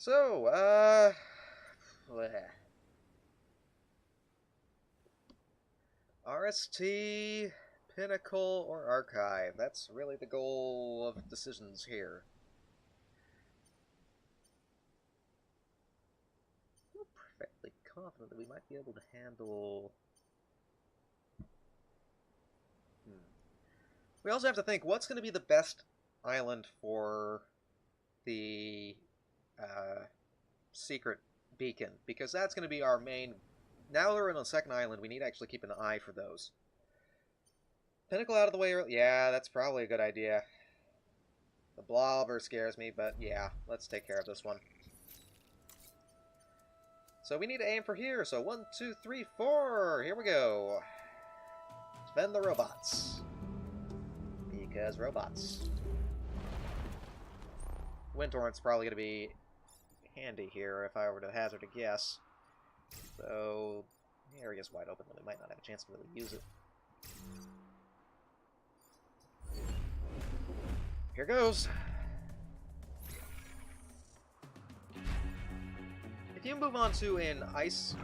So, bleh. RST, Pinnacle, or Archive. That's really the goal of decisions here. I'm perfectly confident that we might be able to handle... We also have to think, what's going to be the best island for the secret beacon? Because that's going to be our main... Now that we're on the second island, we need to actually keep an eye for those. Pinnacle out of the way early. Yeah, that's probably a good idea. The blobber scares me, but yeah, let's take care of this one. So we need to aim for here. So 1, 2, 3, 4. Here we go. Spend the robots. Because robots. Wind Torrent's probably going to be handy here if I were to hazard a guess. So, the area's wide open, but we might not have a chance to really use it. Here goes! If you move on to an ice...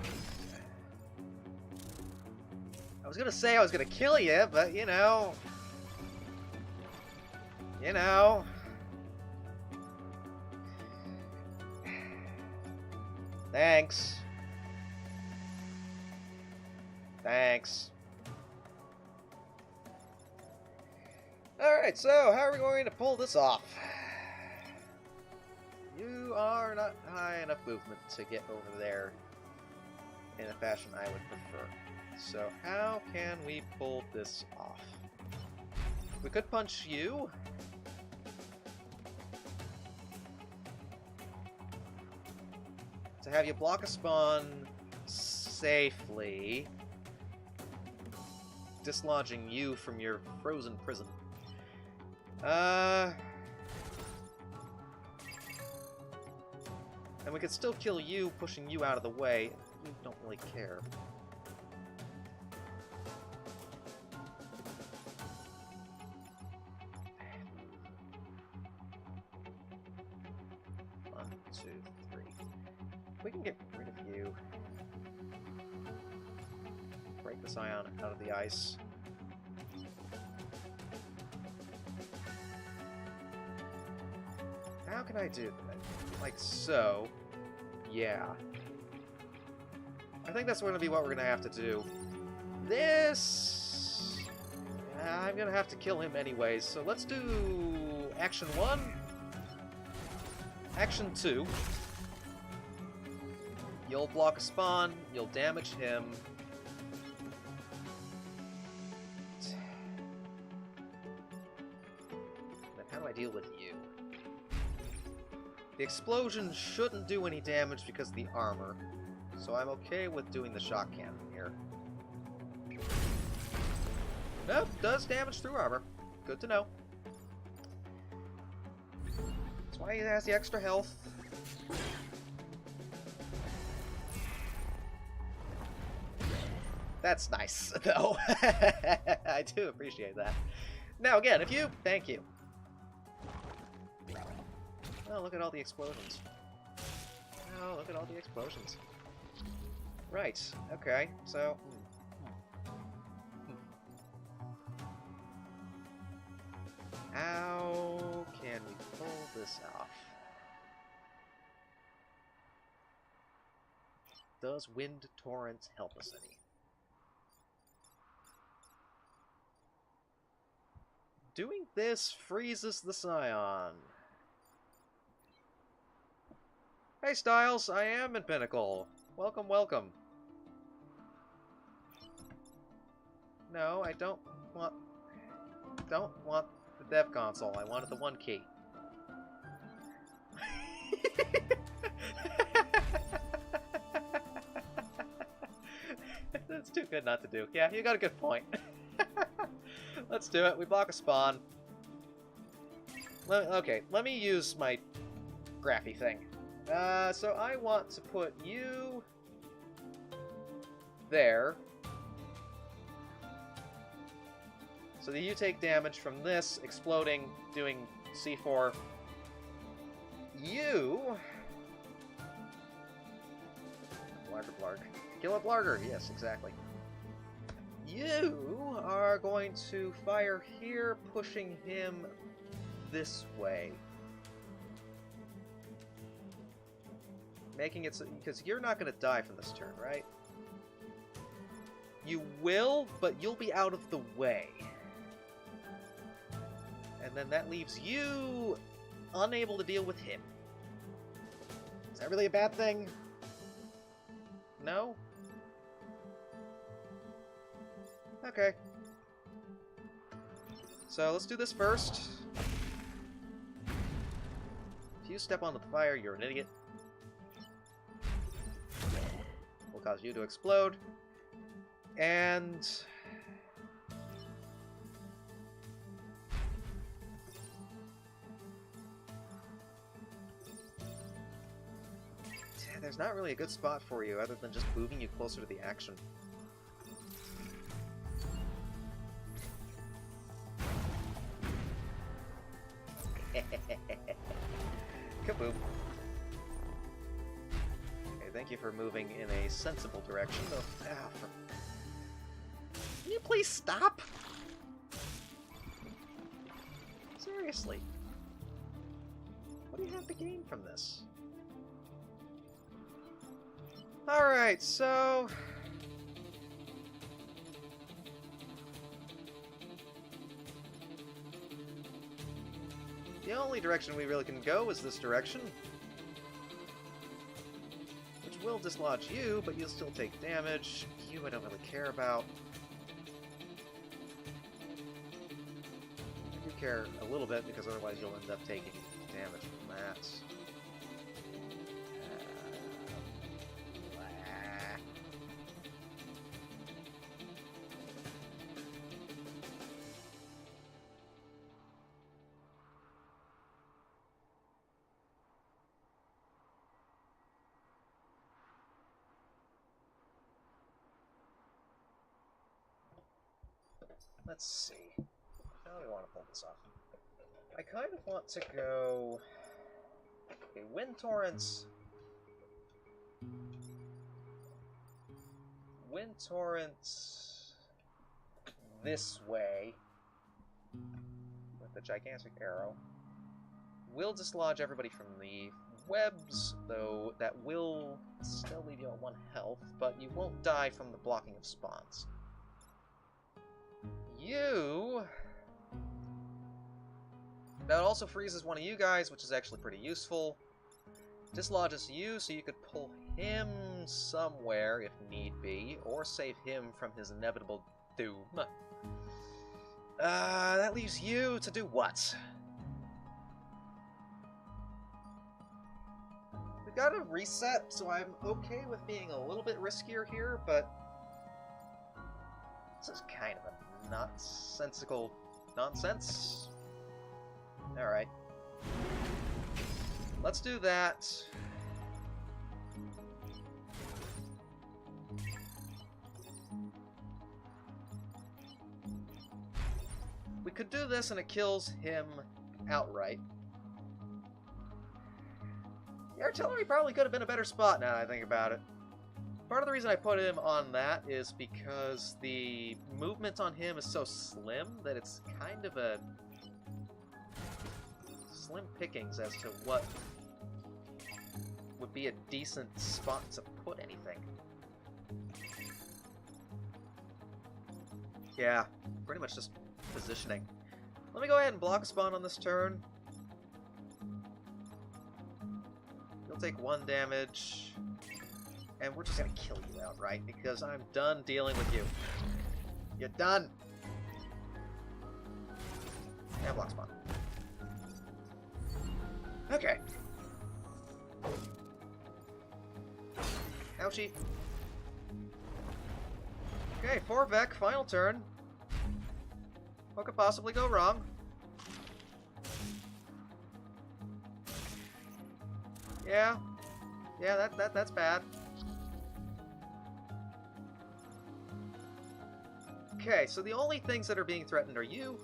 I was gonna say I was gonna kill you, but you know... You know... Thanks. Thanks. Alright, so how are we going to pull this off? You are not high enough movement to get over there in a fashion I would prefer. So how can we pull this off? We could punch you. To have you block a spawn safely, dislodging you from your frozen prison. And we could still kill you, pushing you out of the way. We don't really care. One, two, three. We can get rid of you. Break the Scion out of the ice. How can I do that? Like so. Yeah. I think that's going to be what we're going to have to do. This... I'm going to have to kill him anyways, so let's do... Action 1. Action 2. You'll block a spawn, you'll damage him. Then how do I deal with you? The explosion shouldn't do any damage because of the armor, so I'm okay with doing the shock cannon here. Nope, does damage through armor. Good to know. That's why he has the extra health. That's nice, though. I do appreciate that. Now again, if you... Thank you. Oh, look at all the explosions. Oh, look at all the explosions. Right, okay, so... How can we pull this off? Does Wind Torrent help us any? Doing this freezes the Scion. Hey Styles, I am in Pinnacle. Welcome, welcome. No, I don't want the dev console. I wanted the 1 key. That's too good not to do. Yeah, you got a good point. Let's do it. We block a spawn. Okay, let me use my graphy thing. So I want to put you there. So that you take damage from this exploding, doing C4. You Blarg. Kill a Blarger! Yes, exactly. You are going to fire here, pushing him this way. Making it so... because you're not going to die from this turn, right? You will, but you'll be out of the way. And then that leaves you unable to deal with him. Is that really a bad thing? No? Okay. So let's do this first. If you step onto the fire, you're an idiot. Will cause you to explode. And... there's not really a good spot for you other than just moving you closer to the action. Kaboom. Okay, thank you for moving in a sensible direction. Oh, can you please stop? Seriously. What do you have to gain from this? Alright, so... the only direction we really can go is this direction. Which will dislodge you, but you'll still take damage. You I don't really care about. I do care a little bit, because otherwise you'll end up taking damage from that. Let's see. How do we want to pull this off? I kind of want to go... okay, Wind Torrents... Wind Torrents... this way... with the gigantic arrow. Will dislodge everybody from the webs, though that will still leave you on 1 health, but you won't die from the blocking of spawns. You... that also freezes one of you guys, which is actually pretty useful. Dislodges you, so you could pull him somewhere if need be, or save him from his inevitable doom. That leaves you to do what? We've got to reset, so I'm okay with being a little bit riskier here, but this is kind of a nonsensical nonsense. Alright. Let's do that. We could do this and it kills him outright. The artillery probably could have been a better spot now that I think about it. Part of the reason I put him on that is because the movement on him is so slim that it's kind of a slim pickings as to what would be a decent spot to put anything. Yeah, pretty much just positioning. Let me go ahead and block a spawn on this turn. You'll take 1 damage. And we're just gonna kill you outright, because I'm done dealing with you. You're done! And block spawn. Okay. Ouchie. Okay, 4 Vec, final turn. What could possibly go wrong? Yeah. Yeah, that's bad. Okay, so the only things that are being threatened are you,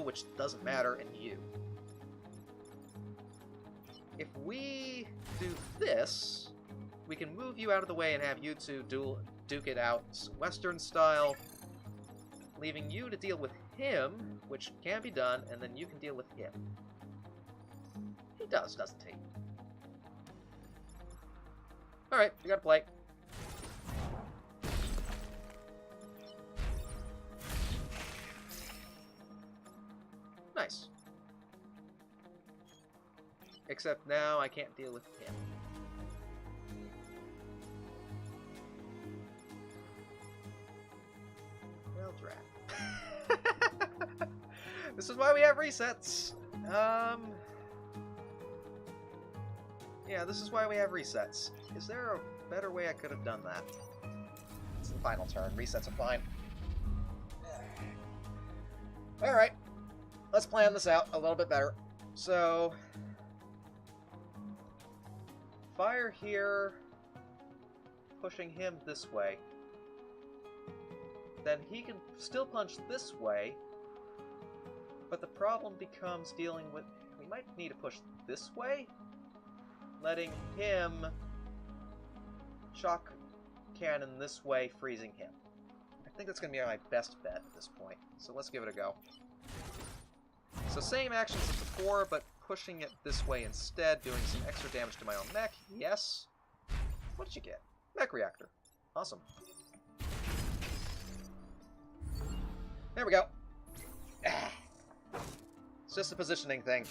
which doesn't matter, and you. If we do this, we can move you out of the way and have you two duke it out Western style, leaving you to deal with him, which can be done, and then you can deal with him. He does, doesn't he? Alright, you gotta play. Nice. Except now I can't deal with him. Well, drat. This is why we have resets. Yeah, this is why we have resets. Is there a better way I could have done that? It's the final turn. Resets are fine. Alright. Let's plan this out a little bit better. So, fire here, pushing him this way. Then he can still punch this way, but the problem becomes dealing with... We might need to push this way, letting him shock cannon this way, freezing him. I think that's going to be my best bet at this point, so let's give it a go. So same actions as before, but pushing it this way instead, doing some extra damage to my own mech. Yes. What did you get? Mech reactor. Awesome. There we go. It's just a positioning thing.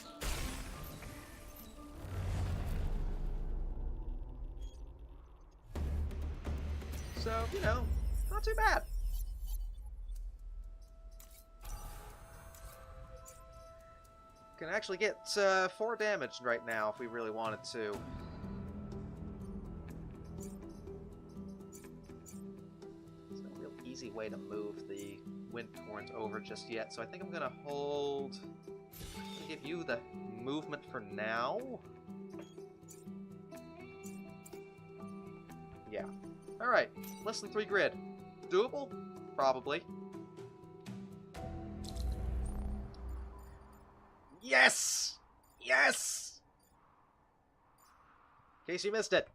So, you know, not too bad. Can actually get 4 damage right now if we really wanted to. There's no real easy way to move the wind torrent over just yet, so I think I'm gonna hold. I'm gonna give you the movement for now. Yeah. Alright, less than 3 grid. Doable? Probably. Yes! Yes! In case you missed it.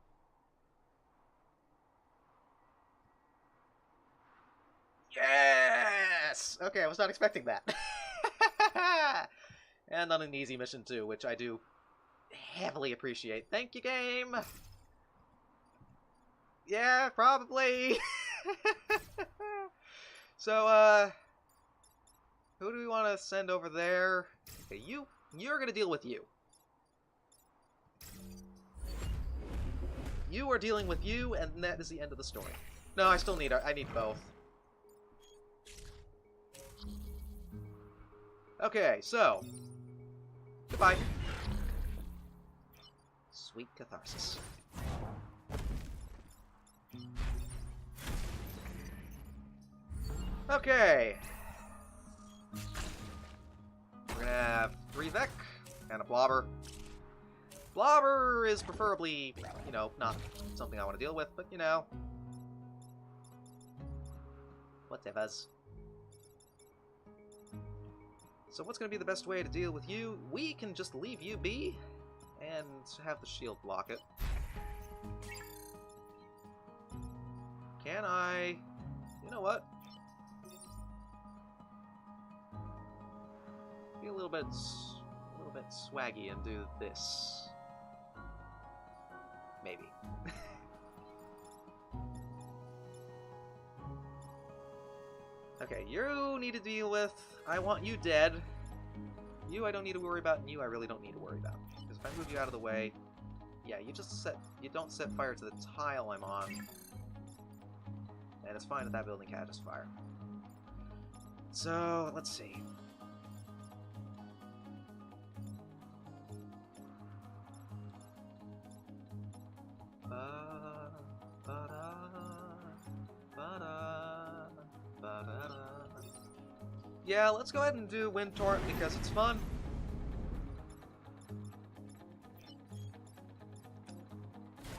Yes! Okay, I was not expecting that. And on an easy mission too, which I do heavily appreciate. Thank you, game! Yeah, probably! So, who do we want to send over there? Okay, you're gonna deal with you. You are dealing with you, and that is the end of the story. No, I need both. Okay, so. Goodbye. Sweet catharsis. Okay. We're gonna have 3 Vec and a Blobber. Blobber is preferably, you know, not something I want to deal with, but you know. Whatever's. So what's going to be the best way to deal with you? We can just leave you be and have the shield block it. Can I? You know what? Be a little bit swaggy and do this. Maybe. Okay, you need to deal with. I want you dead. You I don't need to worry about, and you I really don't need to worry about. Because if I move you out of the way, yeah, you don't set fire to the tile I'm on. And it's fine if that building catches fire. So, let's see. Yeah, let's go ahead and do Wind Torrent because it's fun.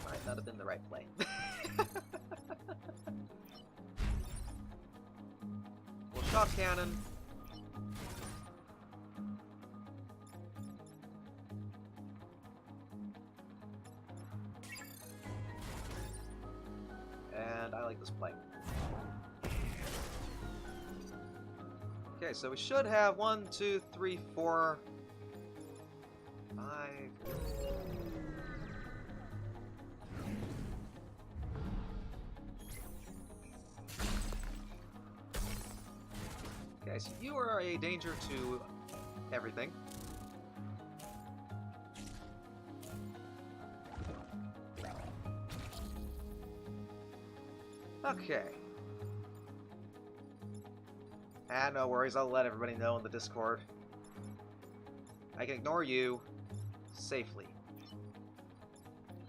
Might not have been the right play. We'll Shock Cannon. and I like this play. Okay, so we should have 1, 2, 3, 4, 5. Okay, so you are a danger to everything. Okay. Ah, no worries, I'll let everybody know in the Discord. I can ignore you safely.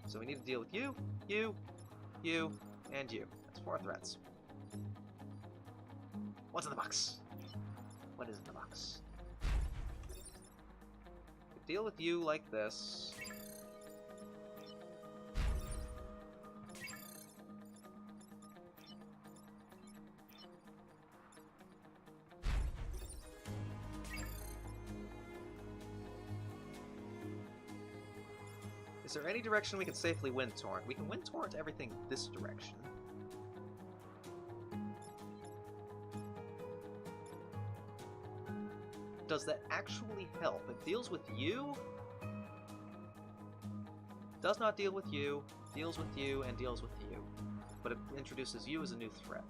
So we need to deal with you, you, you, and you. That's 4 threats. What's in the box? What is in the box? Deal with you like this. Is there any direction we can safely wind torrent? We can wind torrent everything this direction. Does that actually help? It deals with you, does not deal with you, deals with you, and deals with you. But it introduces you as a new threat.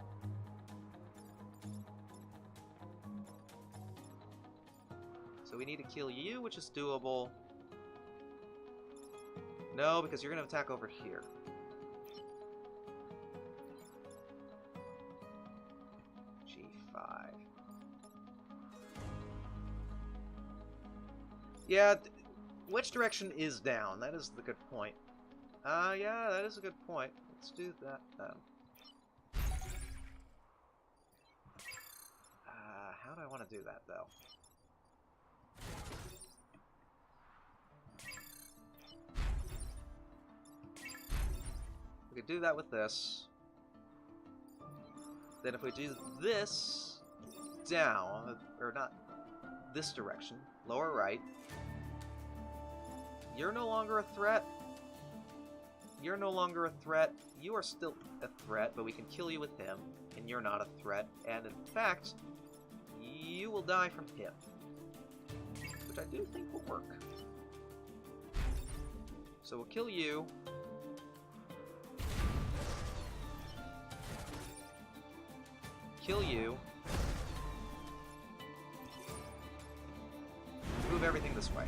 So we need to kill you, which is doable. No, because you're going to attack over here. G5. Yeah, which direction is down? That is the good point. Yeah, that is a good point. Let's do that then. How do I want to do that, though? We could do that with this. Then if we do this down, or not this direction, lower right, you're no longer a threat. You're no longer a threat. You are still a threat, but we can kill you with him, and you're not a threat. And in fact, you will die from him, which I do think will work. So we'll kill you. Kill you. Move everything this way.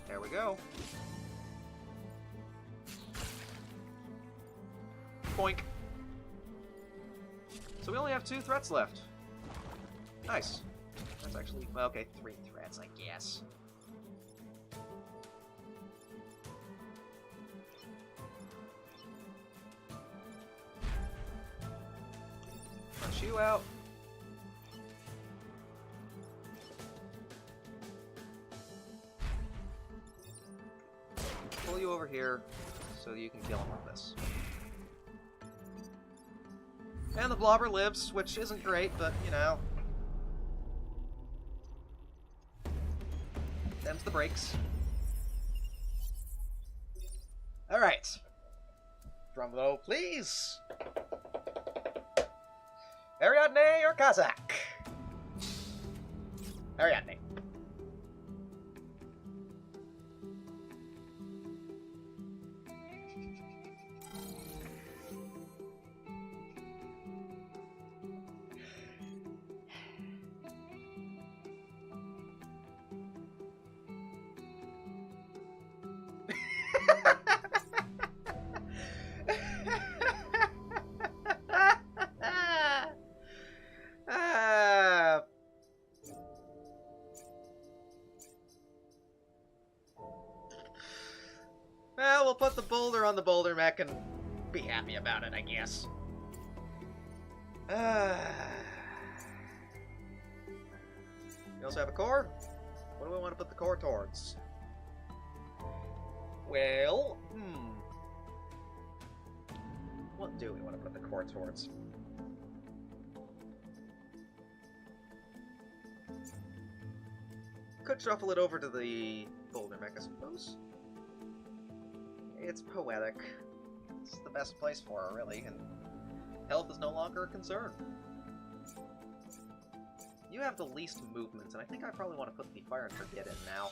There we go. Boink. So we only have 2 threats left. Nice. That's actually, well, okay, 3 threats, I guess. Punch you out. Pull you over here so you can kill him with this. And the blobber lives, which isn't great, but, you know. Them's the breaks. Alright. Drum roll, please. Ariadne or Kazakh? Ariadne. Well, we'll put the boulder on the boulder mech and be happy about it, I guess. We also have a core. What do we want to put the core towards? Well, what do we want to put the core towards? Could shuffle it over to the boulder mech, I suppose. It's poetic. It's the best place for her, really, and health is no longer a concern. You have the least movements, and I think I probably want to put the Fire and Forget in now.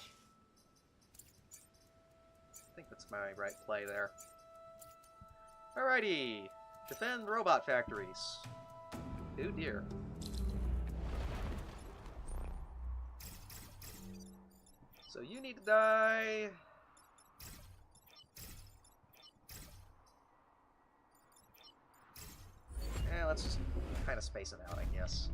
I think that's my right play there. Alrighty! Defend robot factories. Oh dear. So you need to die. Yeah, let's just kind of space it out, I guess.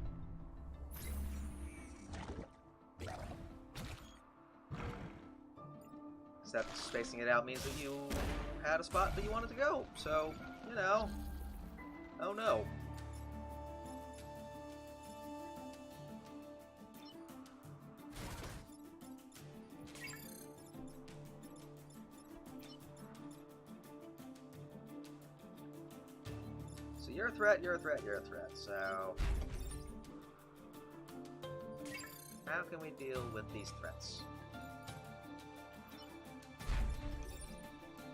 Except spacing it out means that you had a spot that you wanted to go, so, you know. Oh no. So you're a threat, you're a threat, you're a threat, so... how can we deal with these threats?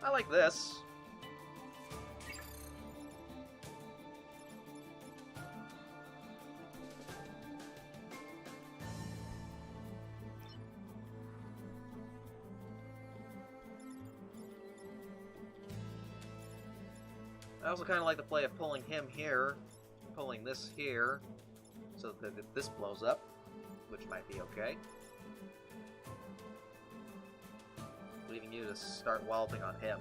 I like this. I also kind of like the play of pulling him here, pulling this here, so that this blows up, which might be okay. Leaving you to start walloping on him.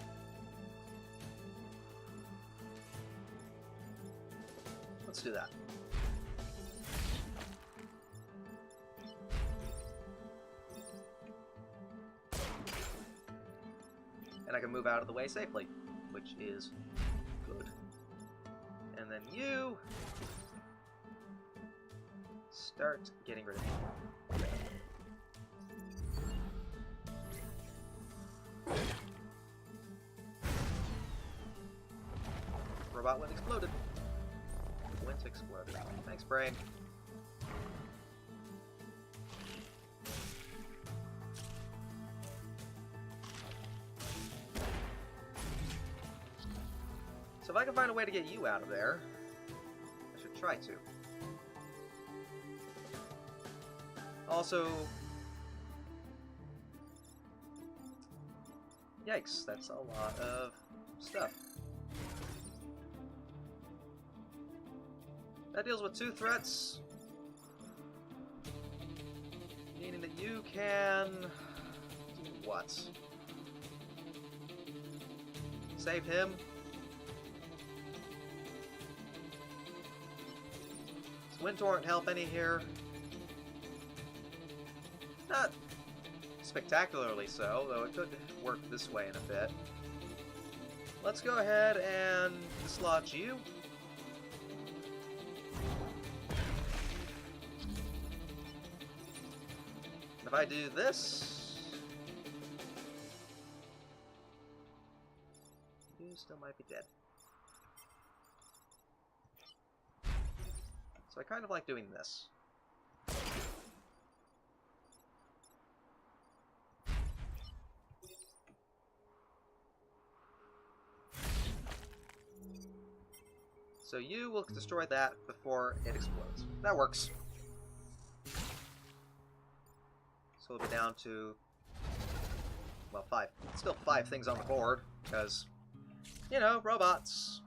Let's do that. And I can move out of the way safely, which is good. And then you start getting rid of me. Robot Wind exploded. Wind exploded. Thanks, brain. So if I can find a way to get you out of there, I should try to. Also... yikes, that's a lot of stuff. That deals with 2 threats. Meaning that you can... do what? Save him? Does Wind Torrent help any here? Not spectacularly so, though it could work this way in a bit. Let's go ahead and dislodge you. If I do this, you still might be dead. So I kind of like doing this. So you will destroy that before it explodes. That works. So we'll be down to, well, 5. Still 5 things on the board, because, you know, robots.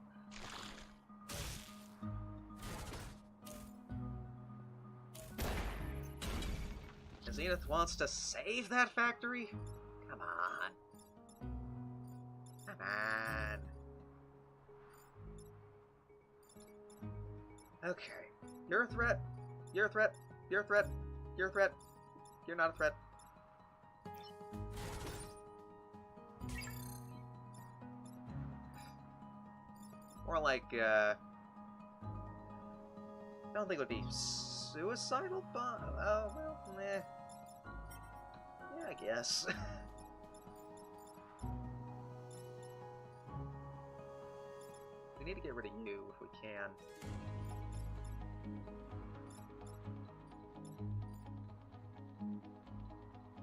Zenith wants to save that factory? Come on. Come on. Okay. You're a threat. You're a threat. You're a threat. You're a threat. You're not a threat. More like, I don't think it would be suicidal, but, oh, well, meh. Yeah, I guess. We need to get rid of you if we can.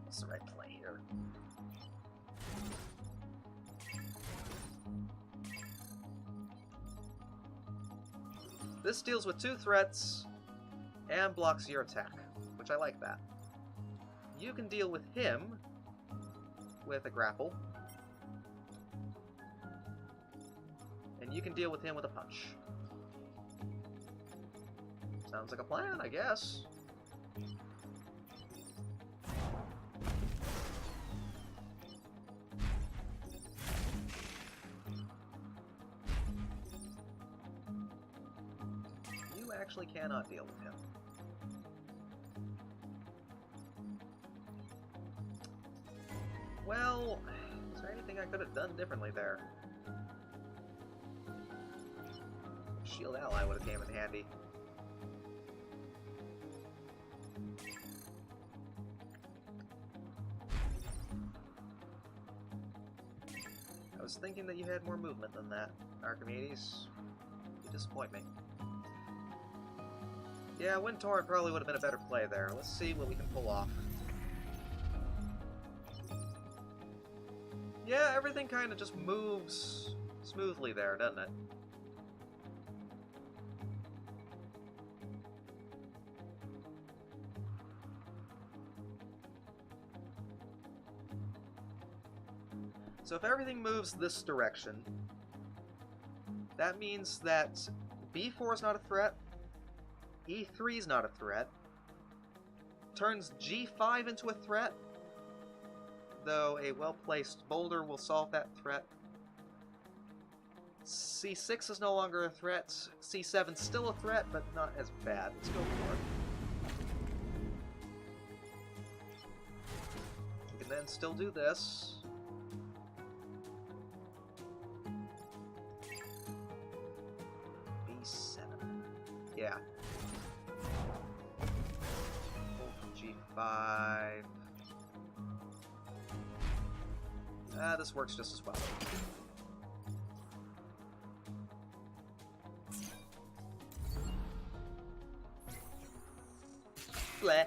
What's the right play here? This deals with 2 threats and blocks your attack, which I like that. You can deal with him with a grapple. And you can deal with him with a punch. Sounds like a plan, I guess. You actually cannot deal with him. Well, is there anything I could have done differently there? Shield ally would have came in handy. I was thinking that you had more movement than that, Archimedes. You disappoint me. Yeah, Wind Torrent probably would have been a better play there. Let's see what we can pull off. Yeah, everything kind of just moves smoothly there, doesn't it? So if everything moves this direction, that means that B4 is not a threat, E3 is not a threat, turns G5 into a threat, though a well-placed boulder will solve that threat. C6 is no longer a threat, C7's still a threat, but not as bad. Let's go for it. We can then still do this. Yeah. G5. This works just as well. Bleh.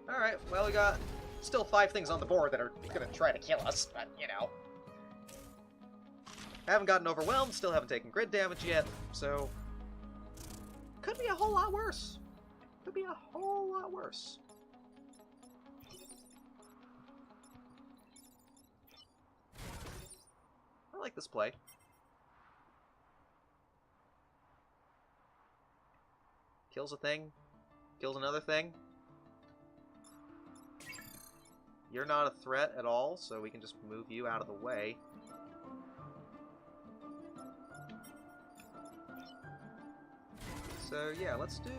Alright, well, we got still 5 things on the board that are gonna try to kill us, but, you know. Haven't gotten overwhelmed, still haven't taken grid damage yet, so... Could be a whole lot worse. Could be a whole lot worse. I like this play. Kills a thing, kills another thing. You're not a threat at all, so we can just move you out of the way. So yeah, let's do...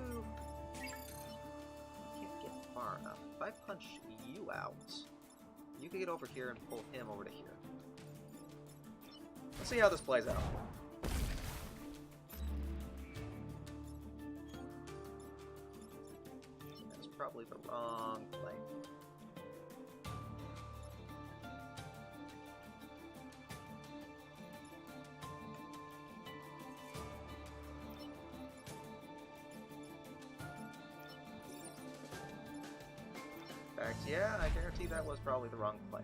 Can't get far enough. If I punch you out, you can get over here and pull him over to here. Let's see how this plays out. That's probably the wrong play. In fact, yeah, I guarantee that was probably the wrong play.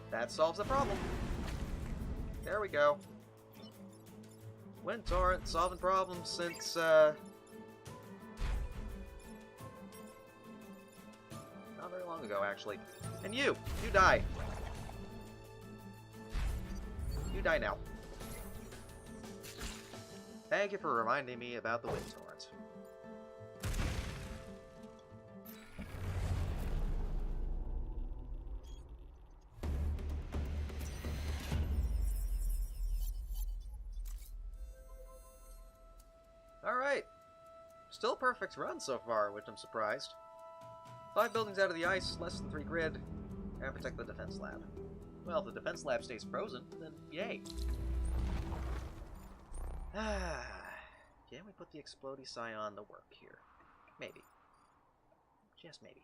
That solves the problem. There we go. Wind Torrent solving problems since, not very long ago, actually. And you die. You die now. Thank you for reminding me about the Wind Torrent. Alright. Still a perfect run so far, which I'm surprised. 5 buildings out of the ice, less than 3 grid, and protect the defense lab. Well, if the defense lab stays frozen, then yay. Can we put the Explodey Scion to work here? Maybe. Just maybe.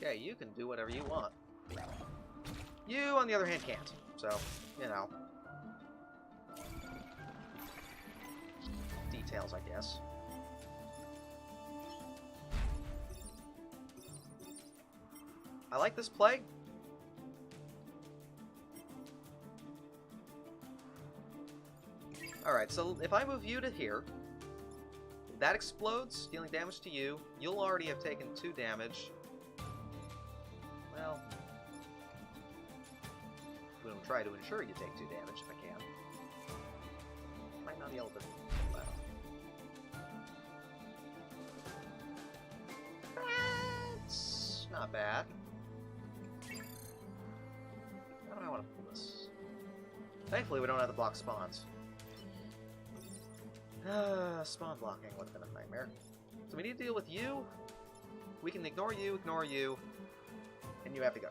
Okay, you can do whatever you want. You, on the other hand, can't. So, you know. Details, I guess. I like this play. Alright, so if I move you to here, that explodes, dealing damage to you. You'll already have taken 2 damage. Well, I'm going to try to ensure you take 2 damage if I can. Might not be able to... That's not bad. How do I want to pull this? Thankfully, we don't have to block spawns. Spawn blocking would have been a nightmare. So we need to deal with you. We can ignore you, and you have to go.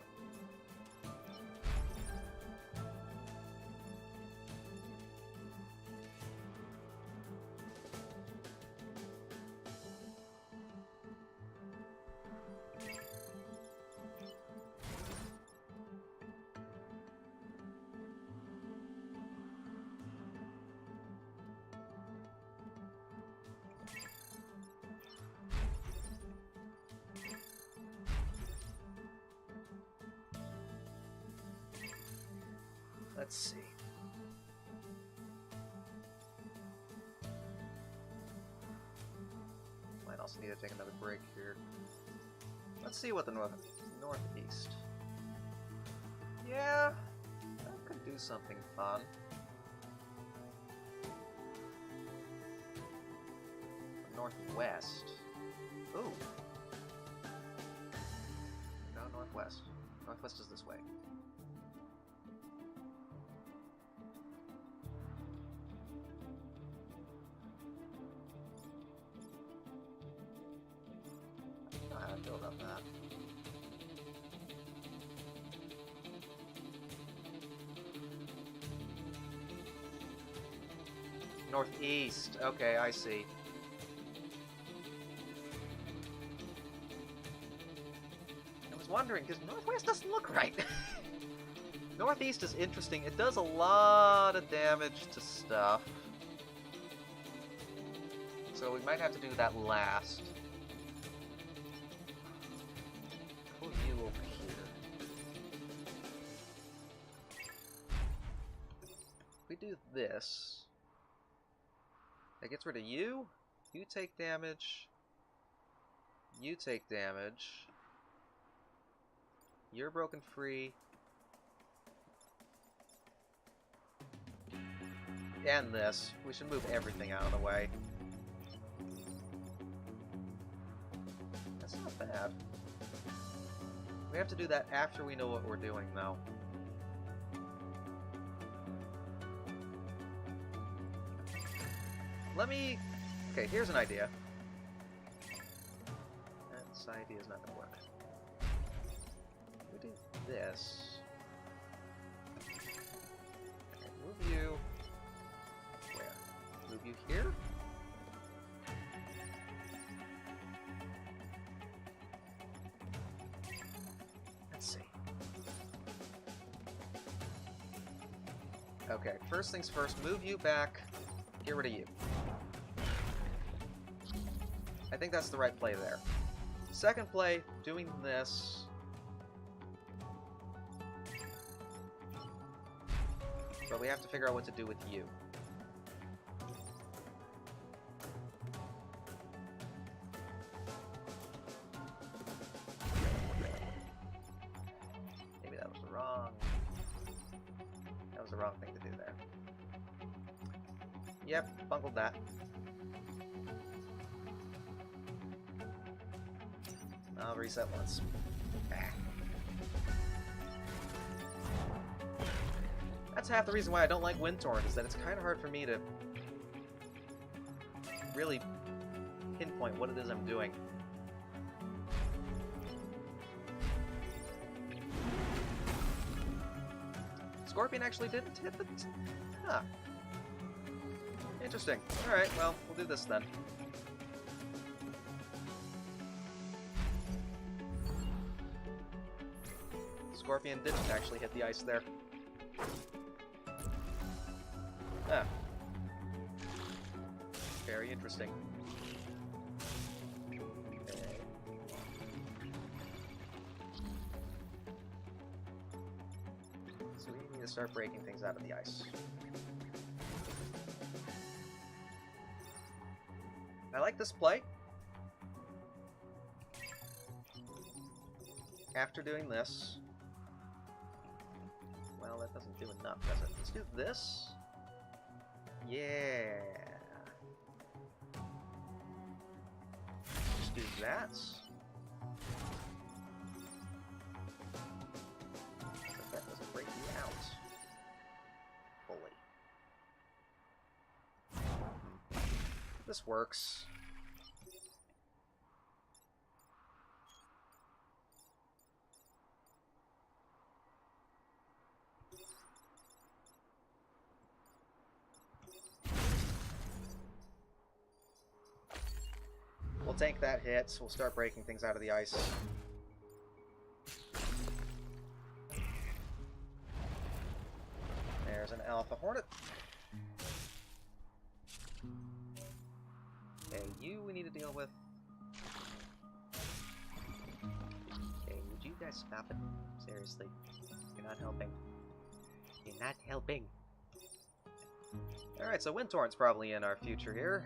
Let's see. Might also need to take another break here. Let's see what the northeast. Yeah, that could do something fun. Northwest. Ooh. No, northwest. Northwest is this way. Feel about that. Northeast. Okay, I see. I was wondering, because northwest doesn't look right. Northeast is interesting. It does a lot of damage to stuff. So we might have to do that last. Do this. That gets rid of you. You take damage. You take damage. You're broken free. And this. We should move everything out of the way. That's not bad. We have to do that after we know what we're doing, though. Let me... Okay, here's an idea. This idea is not going to work. We do this. Okay, move you... Where? Move you here? Let's see. Okay, first things first, move you back. Get rid of you. I think that's the right play there. Second play, doing this. But we have to figure out what to do with you. Maybe that was wrong. That was the wrong thing to do there. Yep, bungled that. I'll reset once. That's half the reason why I don't like Windtorn, is that it's kind of hard for me to really pinpoint what it is I'm doing. Scorpion actually didn't hit the... Huh. Interesting. Alright, well, we'll do this then. Scorpion didn't actually hit the ice there. Ah. Very interesting. to start breaking things out of the ice. I like this play. After doing this... Well, that doesn't do enough, does it? Let's do this. Yeah. Just do that. But that doesn't break you out fully. This works. We'll tank that hit, we'll start breaking things out of the ice. There's an Alpha Hornet. Okay, you we need to deal with. Okay, would you guys stop it? Seriously. You're not helping. You're not helping. Alright, so Wind Torrent's probably in our future here.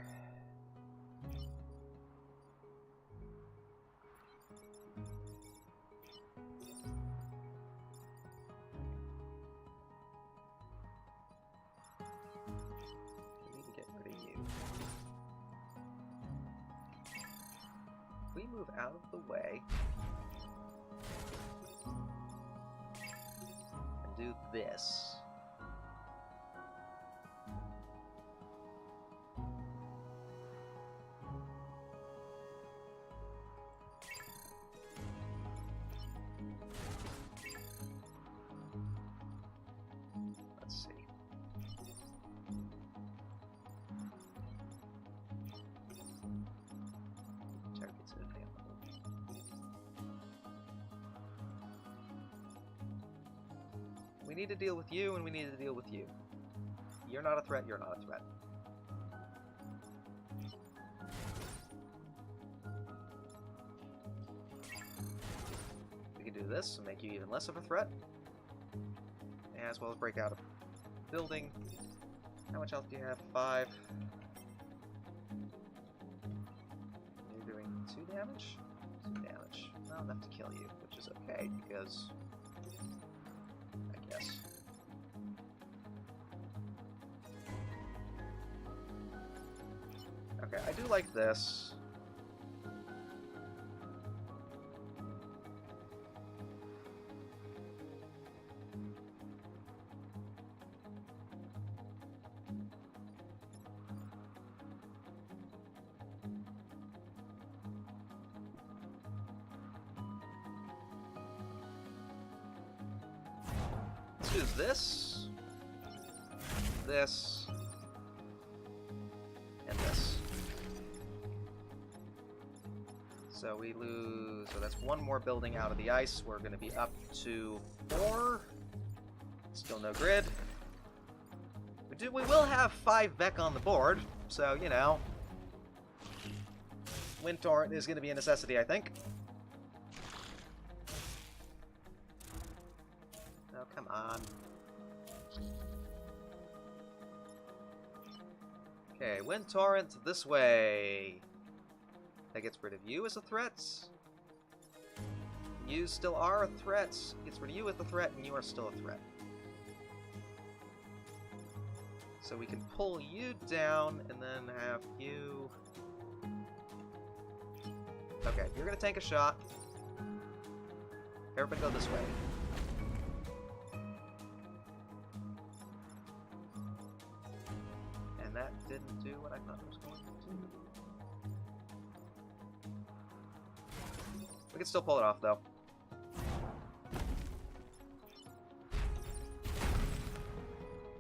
We move out of the way and do this. Let's see. We need to deal with you, and we need to deal with you. You're not a threat, you're not a threat. We can do this and make you even less of a threat. As well as break out a building. How much health do you have? 5. You're doing 2 damage? 2 damage. Not enough to kill you, which is okay, because... I guess. Okay, I do like this. Let's do this, this, and this. So we lose, so that's 1 more building out of the ice. We're going to be up to 4. Still no grid. We will have 5 Vec on the board, so, you know. Wind Torrent is going to be a necessity, I think. Oh, come on. Okay, Wind Torrent this way. That gets rid of you as a threat. You still are a threat. Gets rid of you as a threat, and you are still a threat. So we can pull you down, and then have you... Okay, you're gonna take a shot. Everybody go this way. And that didn't do what I thought it was going to do. We can still pull it off, though.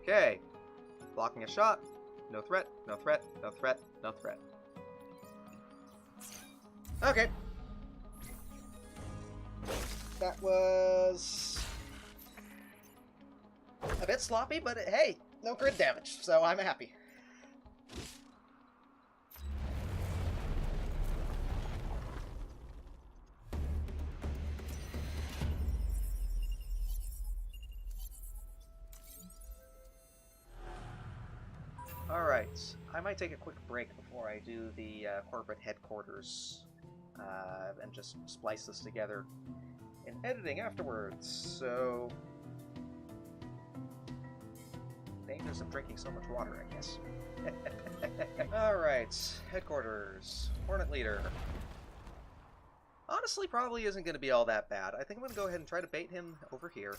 Okay. Blocking a shot. No threat, no threat, no threat, no threat. Okay. That was a bit sloppy, but hey, no grid damage, so I'm happy. I might take a quick break before I do the corporate headquarters and just splice this together in editing afterwards, so... Dangers of drinking so much water, I guess. Alright, headquarters. Hornet leader. Honestly, probably isn't going to be all that bad. I think I'm going to go ahead and try to bait him over here.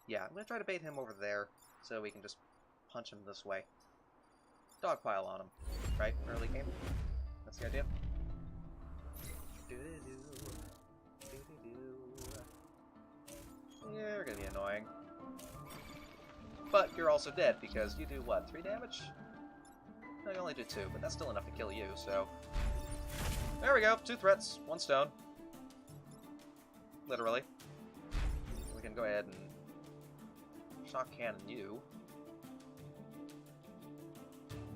Yeah, I'm going to try to bait him over there, so we can just punch him this way. Dogpile on him, right? Early game. That's the idea. Yeah, you're going to be annoying. But you're also dead, because you do, what, 3 damage? No, you only do 2, but that's still enough to kill you, so... There we go, 2 threats, 1 stone. Literally. We can go ahead and shock cannon you.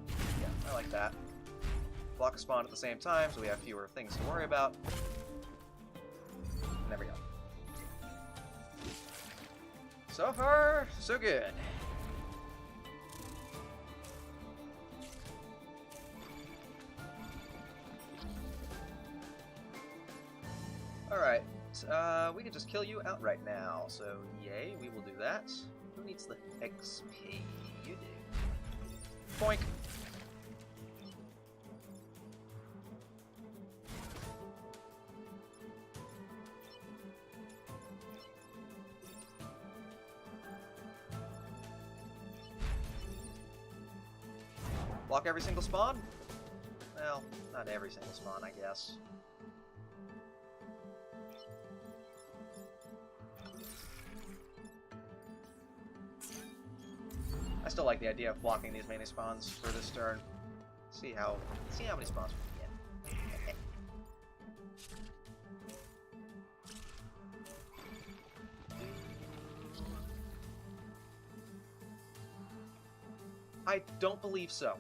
Yeah, I like that. Block a spawn at the same time, so we have fewer things to worry about. And there we go. So far, so good. Alright, we can just kill you outright now, so yay, we will do that. Who needs the XP? You do. Boink! Block every single spawn? Well, not every single spawn, I guess. I still like the idea of blocking these mini spawns for this turn. See how many spawns we can get. I don't believe so.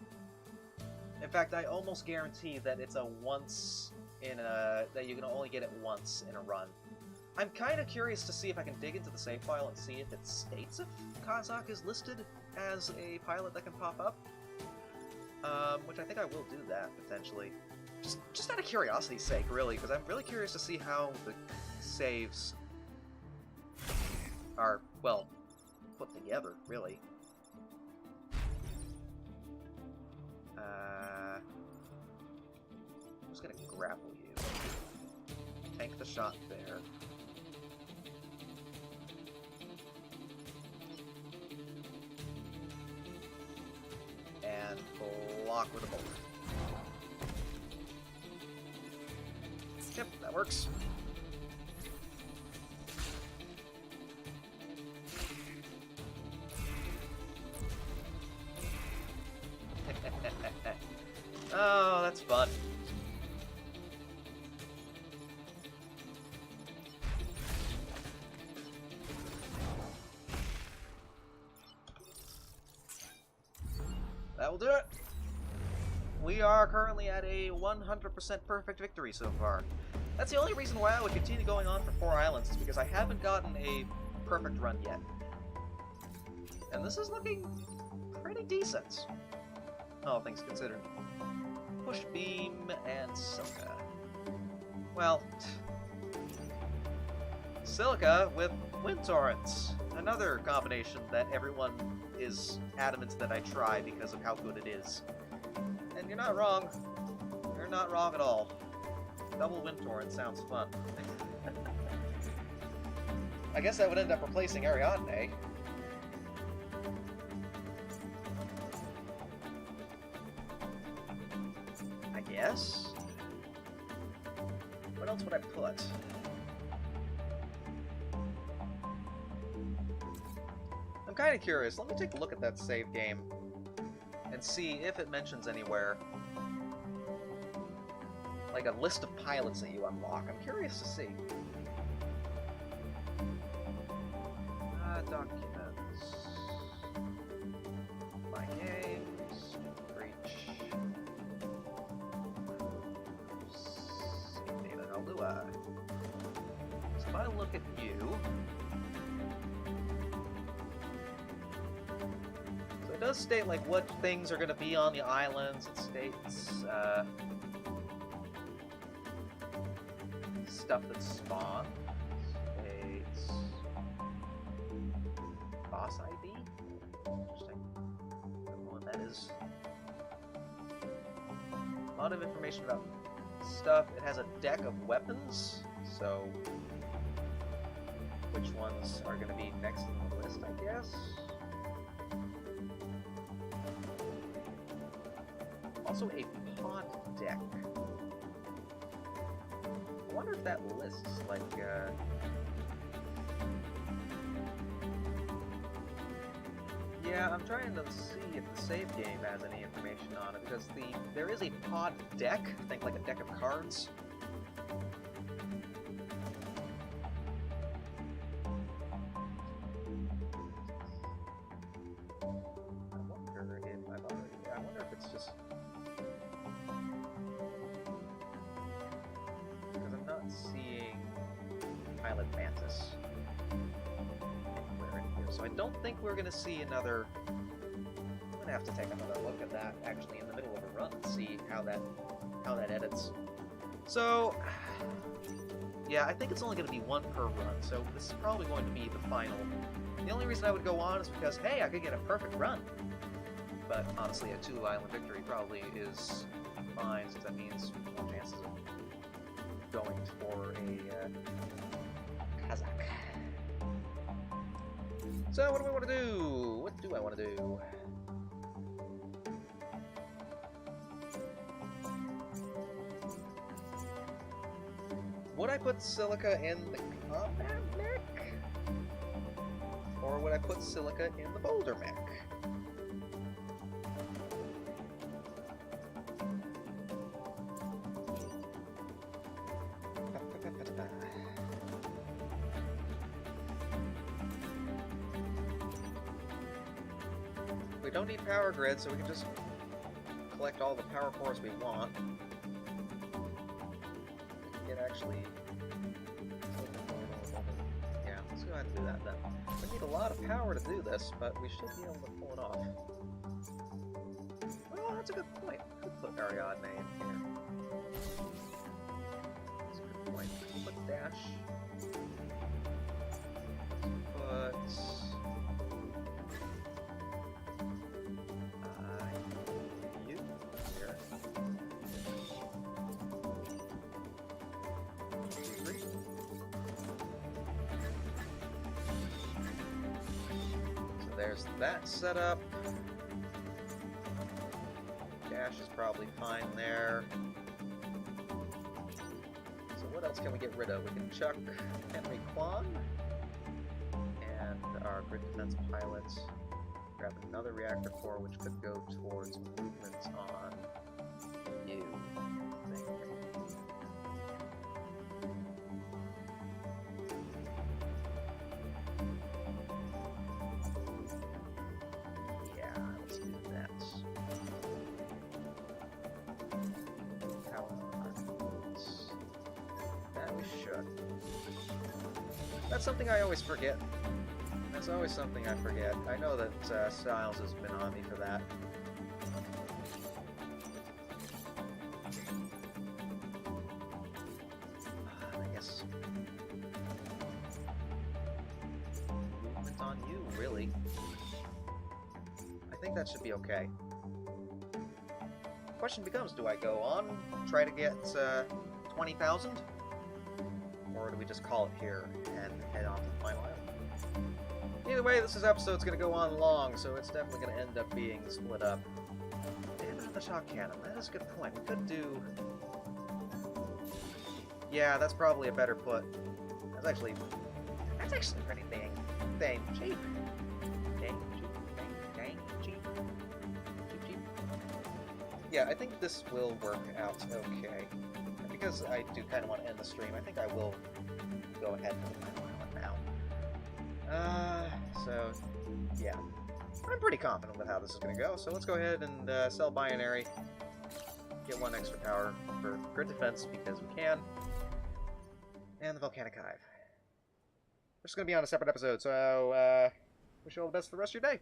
In fact, I almost guarantee that it's a once in a... that you can only get it once in a run. I'm kind of curious to see if I can dig into the save file and see if it states if Kazakh is listed as a pilot that can pop up. Which I think I will do that, potentially. Just out of curiosity's sake, really, because I'm really curious to see how the saves are, well, put together, really. I'm just gonna grapple you. Tank the shot there. And block with a boulder. Yep, that works. Oh, that's fun. That will do it. We are currently at a 100% perfect victory so far. That's the only reason why I would continue going on for 4 islands, is because I haven't gotten a perfect run yet. And this is looking pretty decent, all things considered. Push beam and silica. Well, silica with wind torrents. Another combination that everyone is adamant that I try because of how good it is. And you're not wrong. You're not wrong at all. Double wind torrent sounds fun. I guess that would end up replacing Ariadne. I guess? What else would I put? I'm kind of curious. Let me take a look at that save game and see if it mentions anywhere like a list of pilots that you unlock. I'm curious to see. Documents. My games. Breach. Save data. Alua. So if I look at you. So it does state, like, what things are going to be on the islands. It states, stuff that spawns. States... boss ID? Interesting. I don't know what that is. A lot of information about stuff. It has a deck of weapons, so which ones are going to be next in the list, I guess? Also a pod deck. I wonder if that lists, like, yeah, I'm trying to see if the save game has any information on it, because there is a pod deck, think like a deck of cards. I wonder if it's just... because I'm not seeing Pilot Mantis anywhere in here, so I don't think we're going to see another... I'm going to have to take another look at that, actually, in the middle of a run, and see how that edits. So, yeah, I think it's only going to be one per run, so this is probably going to be the final. The only reason I would go on is because, hey, I could get a perfect run. But honestly, a 2-island victory probably is fine, since that means more chances of going for a Kazakh. So, what do I want to do? What do I want to do? Would I put Silica in the combat mech? Or would I put Silica in the Boulder mech? We don't need power grid, so we can just collect all the power cores we want. We can actually... yeah, let's go ahead and do that then. We need a lot of power to do this, but we should be able to pull it off. Oh, that's a good point. Could put Ariadne in here. That's a good point. Put Dash. Put... you here. 2, 3. So there's that setup. Dash is probably fine there. So what else can we get rid of? We can chuck Henry Kwan and our grid defense pilots. Grab another reactor core, which could go towards movements on you, I think. Yeah, let's do that. That we should. That's something I always forget. That's always something I forget. I know that Styles has been on me for that. I guess... movement on you, really. I think that should be okay. Question becomes, do I go on, try to get 20,000? Or do we just call it here and head on to the final island? Either way, this episode's going to go on long, so it's definitely going to end up being split up. Damn it, the shock cannon. That is a good point. We could do... yeah, that's probably a better put. That's actually pretty dang cheap. Dang cheap. Cheap. Yeah, I think this will work out okay. And because I do kind of want to end the stream, I think I will go ahead with the final island now. So, yeah. I'm pretty confident with how this is going to go, so let's go ahead and sell binary. Get 1 extra power for grid defense, because we can. And the Volcanic Hive. We're just going to be on a separate episode, so wish you all the best for the rest of your day.